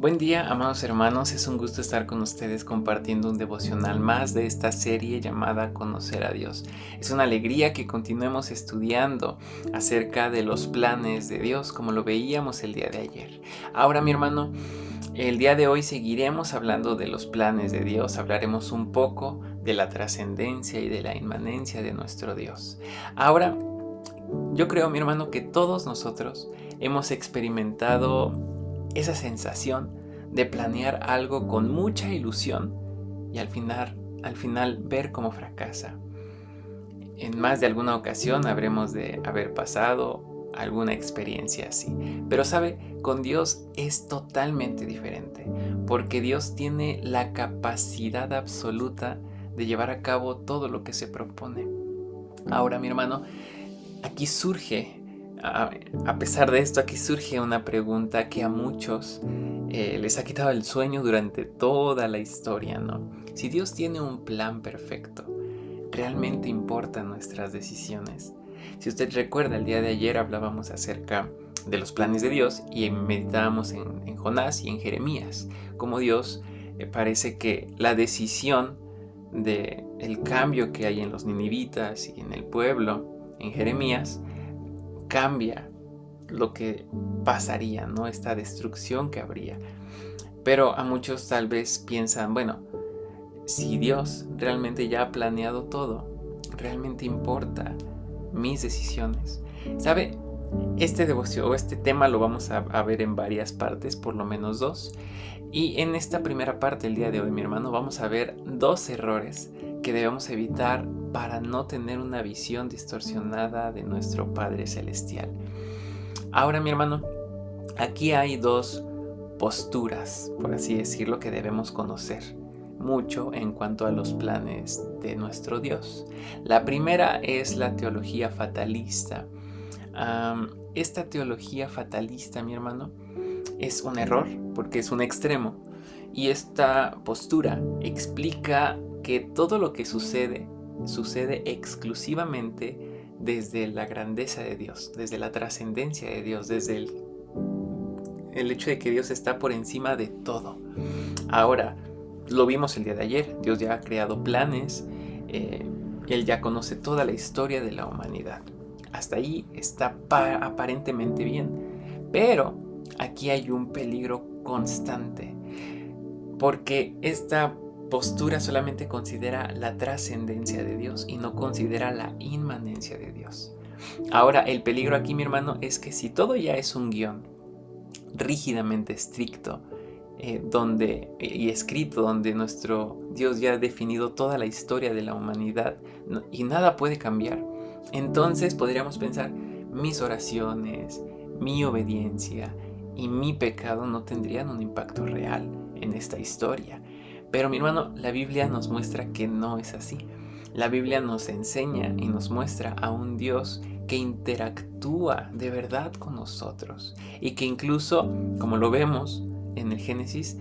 Buen día, amados hermanos, es un gusto estar con ustedes compartiendo un devocional más de esta serie llamada Conocer a Dios. Es una alegría que continuemos estudiando acerca de los planes de Dios como lo veíamos el día de ayer. Ahora, mi hermano, el día de hoy seguiremos hablando de los planes de Dios, hablaremos un poco de la trascendencia y de la inmanencia de nuestro Dios. Ahora, yo creo, mi hermano, que todos nosotros hemos experimentado esa sensación de planear algo con mucha ilusión y al final ver cómo fracasa. En más de alguna ocasión habremos de haber pasado alguna experiencia así. Pero sabe, con Dios es totalmente diferente, porque Dios tiene la capacidad absoluta de llevar a cabo todo lo que se propone. Ahora, mi hermano, aquí surge, a pesar de esto, aquí surge una pregunta que a muchos les ha quitado el sueño durante toda la historia, ¿no? Si Dios tiene un plan perfecto, ¿realmente importan nuestras decisiones? Si usted recuerda, el día de ayer hablábamos acerca de los planes de Dios y meditábamos en Jonás y en Jeremías, como Dios parece que la decisión del cambio que hay en los ninivitas y en el pueblo, en Jeremías, cambia lo que pasaría, ¿no? Esta destrucción que habría. Pero a muchos tal vez piensan, bueno, si Dios realmente ya ha planeado todo, ¿realmente importa mis decisiones? ¿Sabe? Este devoción o este tema lo vamos a ver en varias partes, por lo menos dos. Y en esta primera parte, el día de hoy, mi hermano, vamos a ver dos errores que debemos evitar para no tener una visión distorsionada de nuestro Padre Celestial. Ahora, mi hermano, aquí hay dos posturas, por así decirlo, que debemos conocer mucho en cuanto a los planes de nuestro Dios. La primera es la teología fatalista. Esta teología fatalista, mi hermano, es un error porque es un extremo, y esta postura explica que todo lo que sucede exclusivamente desde la grandeza de Dios, desde la trascendencia de Dios, desde el hecho de que Dios está por encima de todo. Ahora, lo vimos el día de ayer, Dios ya ha creado planes, Él ya conoce toda la historia de la humanidad. Hasta ahí está aparentemente bien, pero aquí hay un peligro constante, porque esta postura solamente considera la trascendencia de Dios y no considera la inmanencia de Dios. Ahora, el peligro aquí, mi hermano, es que si todo ya es un guión rígidamente estricto, y escrito, donde nuestro Dios ya ha definido toda la historia de la humanidad, y nada puede cambiar, entonces podríamos pensar, mis oraciones, mi obediencia y mi pecado no tendrían un impacto real en esta historia. Pero mi hermano, la Biblia nos muestra que no es así. La Biblia nos enseña y nos muestra a un Dios que interactúa de verdad con nosotros y que incluso, como lo vemos en el Génesis,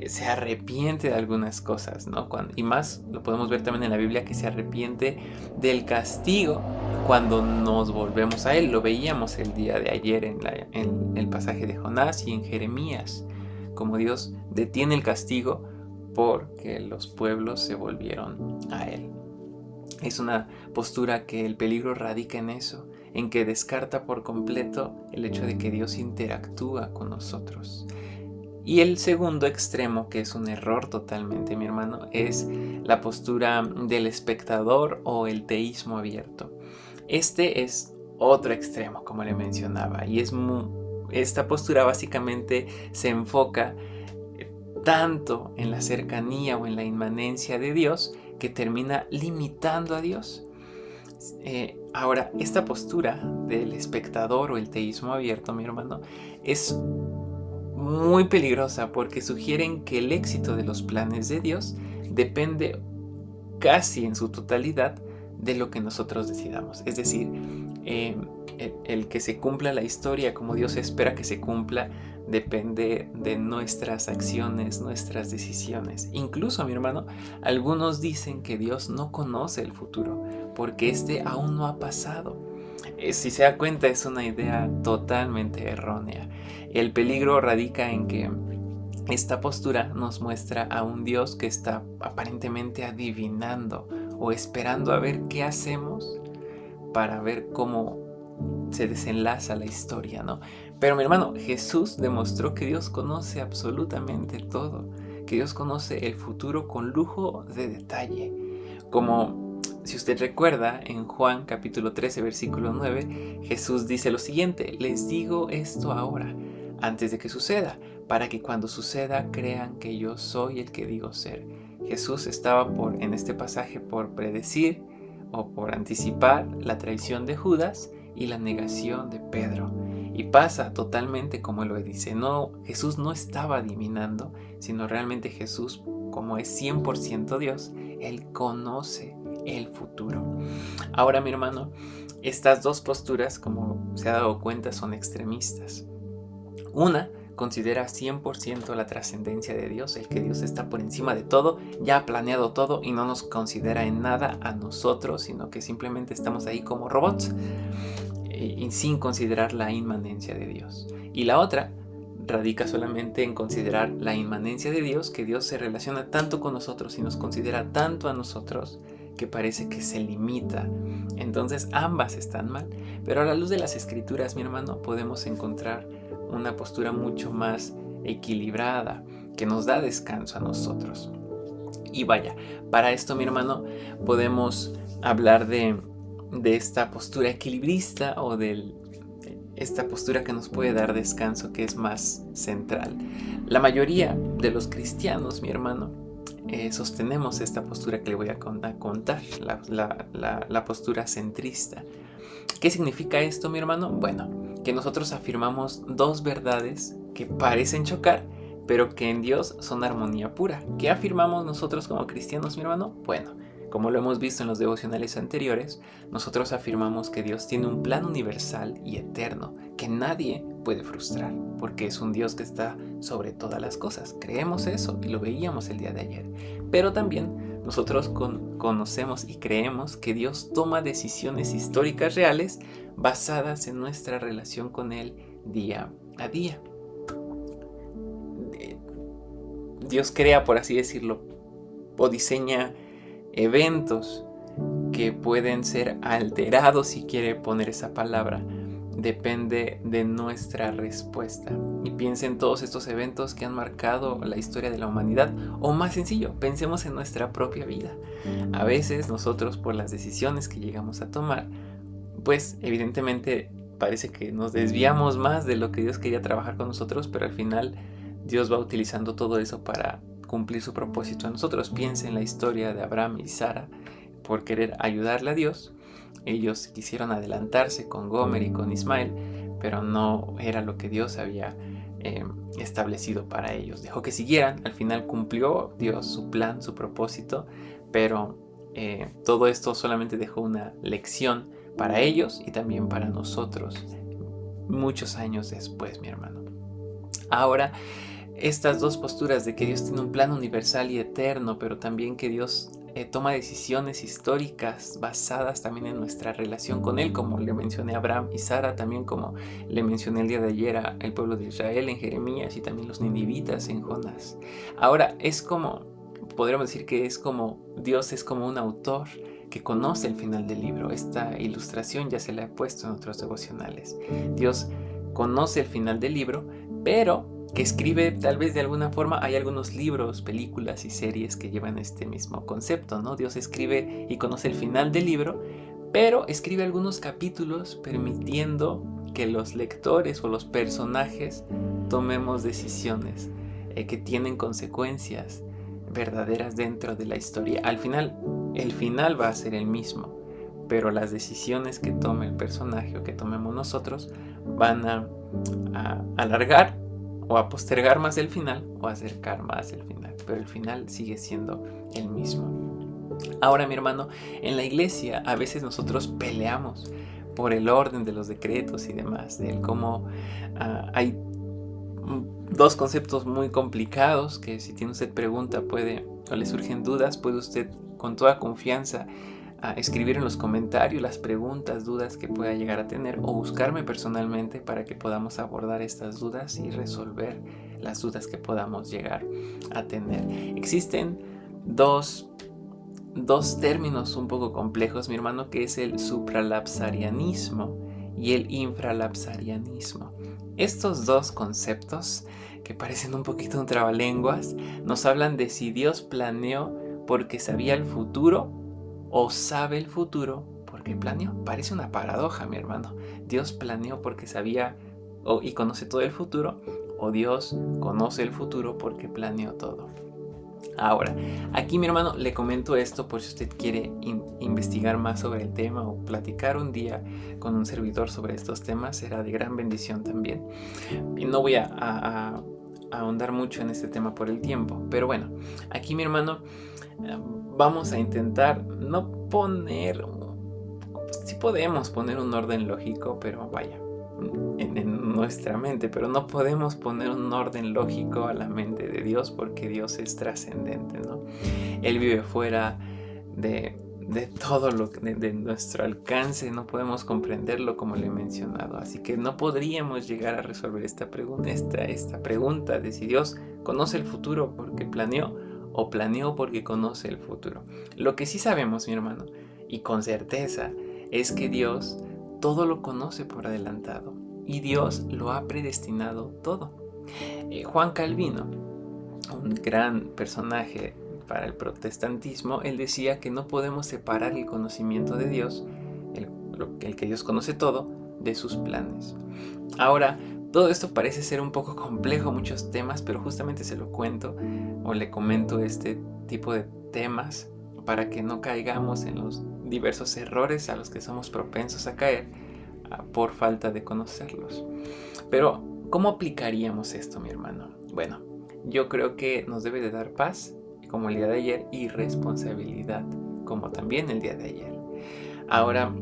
se arrepiente de algunas cosas, ¿no? Y más lo podemos ver también en la Biblia, que se arrepiente del castigo cuando nos volvemos a Él. Lo veíamos el día de ayer en el pasaje de Jonás y en Jeremías, como Dios detiene el castigo porque los pueblos se volvieron a Él. Es una postura que el peligro radica en eso, en que descarta por completo el hecho de que Dios interactúa con nosotros. Y el segundo extremo, que es un error totalmente, mi hermano, es la postura del espectador o el teísmo abierto. Este es otro extremo, como le mencionaba, y esta postura básicamente se enfoca tanto en la cercanía o en la inmanencia de Dios que termina limitando a Dios. Ahora, esta postura del espectador o el teísmo abierto, mi hermano, es muy peligrosa porque sugieren que el éxito de los planes de Dios depende casi en su totalidad de lo que nosotros decidamos. Es decir, el que se cumpla la historia como Dios espera que se cumpla depende de nuestras acciones, nuestras decisiones. Incluso, mi hermano, algunos dicen que Dios no conoce el futuro porque este aún no ha pasado. Si se da cuenta, es una idea totalmente errónea. El peligro radica en que Esta postura nos muestra a un Dios que está aparentemente adivinando o esperando a ver qué hacemos para ver cómo se desenlaza la historia, ¿no? Pero mi hermano, Jesús demostró que Dios conoce absolutamente todo, que Dios conoce el futuro con lujo de detalle. Como si usted recuerda, en Juan capítulo 13, versículo 9, Jesús dice lo siguiente: les digo esto ahora, antes de que suceda, para que cuando suceda crean que yo soy el que digo ser. Jesús estaba en este pasaje por predecir o por anticipar la traición de Judas y la negación de Pedro. Y pasa totalmente como él lo dice. No, Jesús no estaba adivinando, sino realmente Jesús, como es 100% Dios, él conoce el futuro. Ahora, mi hermano, estas dos posturas, como se ha dado cuenta, son extremistas. Una considera 100% la trascendencia de Dios, el que Dios está por encima de todo, ya ha planeado todo y no nos considera en nada a nosotros, sino que simplemente estamos ahí como robots y sin considerar la inmanencia de Dios. Y la otra radica solamente en considerar la inmanencia de Dios, que Dios se relaciona tanto con nosotros y nos considera tanto a nosotros que parece que se limita. Entonces ambas están mal, pero a la luz de las Escrituras, mi hermano, podemos encontrar una postura mucho más equilibrada que nos da descanso a nosotros. Y vaya, para esto, mi hermano, podemos hablar de esta postura equilibrista o de esta postura que nos puede dar descanso, que es más central. La mayoría de los cristianos, mi hermano, sostenemos esta postura que le voy a contar, la postura centrista. ¿Qué significa esto, mi hermano? Bueno, que nosotros afirmamos dos verdades que parecen chocar, pero que en Dios son armonía pura. ¿Qué afirmamos nosotros como cristianos, mi hermano? Bueno, como lo hemos visto en los devocionales anteriores, nosotros afirmamos que Dios tiene un plan universal y eterno que nadie puede frustrar, porque es un Dios que está sobre todas las cosas. Creemos eso y lo veíamos el día de ayer. Pero también nosotros conocemos y creemos que Dios toma decisiones históricas reales basadas en nuestra relación con Él día a día. Dios crea, por así decirlo, o diseña eventos que pueden ser alterados, si quiere poner esa palabra. Depende de nuestra respuesta. Y piensen en todos estos eventos que han marcado la historia de la humanidad. O más sencillo, pensemos en nuestra propia vida. A veces nosotros, por las decisiones que llegamos a tomar, pues evidentemente parece que nos desviamos más de lo que Dios quería trabajar con nosotros, pero al final Dios va utilizando todo eso para cumplir su propósito en nosotros. Piensen en la historia de Abraham y Sara. Por querer ayudarle a Dios, ellos quisieron adelantarse con Gomer y con Ismael, pero no era lo que Dios había establecido para ellos. Dejó que siguieran, al final cumplió Dios su plan, su propósito, pero todo esto solamente dejó una lección para ellos y también para nosotros muchos años después, mi hermano. Ahora, estas dos posturas de que Dios tiene un plan universal y eterno, pero también que Dios toma decisiones históricas basadas también en nuestra relación con Él, como le mencioné a Abraham y Sara, también como le mencioné el día de ayer al pueblo de Israel en Jeremías y también los ninivitas en Jonás. Ahora, podríamos decir que Dios es como un autor que conoce el final del libro. Esta ilustración ya se la he puesto en otros devocionales. Dios conoce el final del libro, pero que escribe tal vez de alguna forma. Hay algunos libros, películas y series que llevan este mismo concepto, ¿no? Dios escribe y conoce el final del libro, pero escribe algunos capítulos permitiendo que los lectores o los personajes tomemos decisiones que tienen consecuencias verdaderas dentro de la historia. Al final, el final va a ser el mismo, pero las decisiones que tome el personaje o que tomemos nosotros van a alargar o a postergar más el final o a acercar más el final, pero el final sigue siendo el mismo. Ahora, mi hermano, en la iglesia a veces nosotros peleamos por el orden de los decretos y demás, de cómo hay dos conceptos muy complicados que si tiene usted pregunta o le surgen dudas, puede usted con toda confianza escribir en los comentarios las preguntas, dudas que pueda llegar a tener o buscarme personalmente para que podamos abordar estas dudas y resolver las dudas que podamos llegar a tener. Existen dos términos un poco complejos, mi hermano, que es el supralapsarianismo y el infralapsarianismo. Estos dos conceptos, que parecen un poquito un trabalenguas, nos hablan de si Dios planeó porque sabía el futuro o sabe el futuro porque planeó. Parece una paradoja, mi hermano. Dios planeó porque sabía y conoce todo el futuro, o Dios conoce el futuro porque planeó todo. Ahora, aquí mi hermano le comento esto por si usted quiere investigar más sobre el tema o platicar un día con un servidor sobre estos temas, será de gran bendición también. Y no voy a ahondar mucho en este tema por el tiempo, pero bueno, aquí mi hermano vamos a intentar no poner, sí podemos poner un orden lógico, pero vaya, en nuestra mente, pero no podemos poner un orden lógico a la mente de Dios porque Dios es trascendente, ¿no? Él vive fuera de todo lo de nuestro alcance, no podemos comprenderlo como le he mencionado, así que no podríamos llegar a resolver esta pregunta de si Dios conoce el futuro porque planeó o planeó porque conoce el futuro. Lo que sí sabemos, mi hermano, y con certeza, es que Dios todo lo conoce por adelantado y Dios lo ha predestinado todo. Juan Calvino, un gran personaje para el protestantismo, él decía que no podemos separar el conocimiento de Dios, el que Dios conoce todo, de sus planes. Ahora, todo esto parece ser un poco complejo, muchos temas, pero justamente se lo cuento o le comento este tipo de temas para que no caigamos en los diversos errores a los que somos propensos a caer por falta de conocerlos. Pero, ¿cómo aplicaríamos esto, mi hermano? Bueno, yo creo que nos debe de dar paz, como el día de ayer, y responsabilidad, como también el día de ayer. Ahora,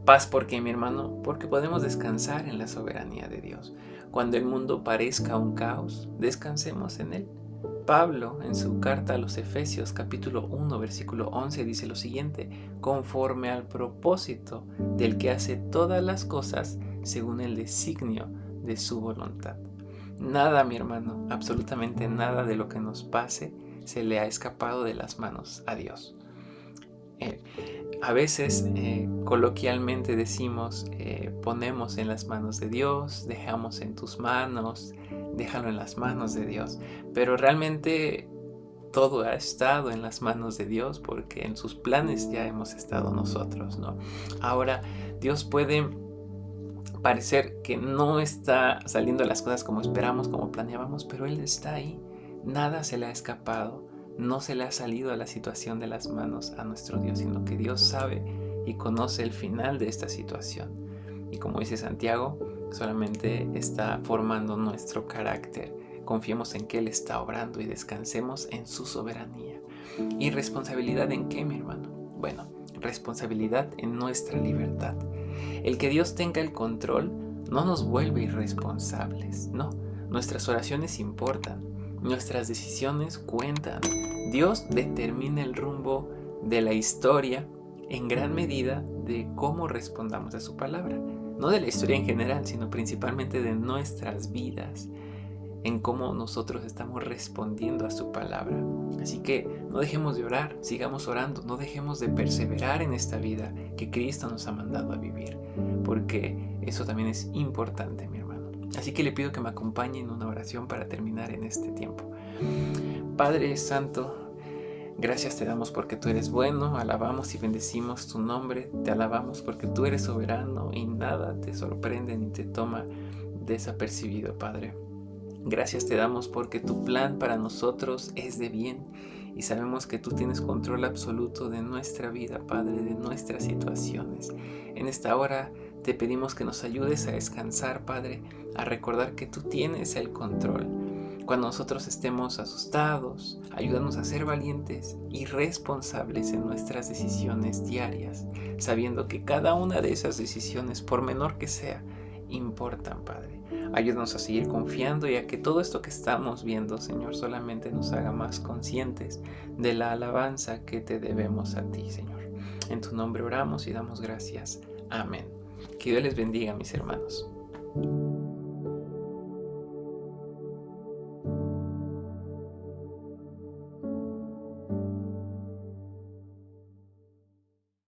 paz, ¿por qué, mi hermano? Porque podemos descansar en la soberanía de Dios. Cuando el mundo parezca un caos, descansemos en él. Pablo, en su carta a los Efesios, capítulo 1, versículo 11, dice lo siguiente: conforme al propósito del que hace todas las cosas según el designio de su voluntad. Nada, mi hermano, absolutamente nada de lo que nos pase se le ha escapado de las manos a Dios. A veces coloquialmente decimos, ponemos en las manos de Dios, dejamos en tus manos, déjalo en las manos de Dios, pero realmente todo ha estado en las manos de Dios porque en sus planes ya hemos estado nosotros, ¿no? Ahora, Dios puede parecer que no está saliendo las cosas como esperamos, como planeábamos, pero Él está ahí, nada se le ha escapado, no se le ha salido a la situación de las manos a nuestro Dios, sino que Dios sabe y conoce el final de esta situación. Y como dice Santiago, solamente está formando nuestro carácter. Confiemos en que Él está obrando y descansemos en su soberanía. ¿Y responsabilidad en qué, mi hermano? Bueno, responsabilidad en nuestra libertad. El que Dios tenga el control no nos vuelve irresponsables, no. Nuestras oraciones importan, nuestras decisiones cuentan. Dios determina el rumbo de la historia en gran medida de cómo respondamos a su palabra. No de la historia en general, sino principalmente de nuestras vidas, en cómo nosotros estamos respondiendo a su palabra. Así que no dejemos de orar, sigamos orando, no dejemos de perseverar en esta vida que Cristo nos ha mandado a vivir, porque eso también es importante, mi hermano. Así que le pido que me acompañe en una oración para terminar en este tiempo. Padre Santo, gracias te damos porque tú eres bueno, alabamos y bendecimos tu nombre, te alabamos porque tú eres soberano y nada te sorprende ni te toma desapercibido, Padre. Gracias te damos porque tu plan para nosotros es de bien y sabemos que tú tienes control absoluto de nuestra vida, Padre, de nuestras situaciones. En esta hora te pedimos que nos ayudes a descansar, Padre, a recordar que tú tienes el control. Cuando nosotros estemos asustados, ayúdanos a ser valientes y responsables en nuestras decisiones diarias, sabiendo que cada una de esas decisiones, por menor que sea, importan, Padre. Ayúdanos a seguir confiando y a que todo esto que estamos viendo, Señor, solamente nos haga más conscientes de la alabanza que te debemos a ti, Señor. En tu nombre oramos y damos gracias. Amén. Que Dios les bendiga, mis hermanos.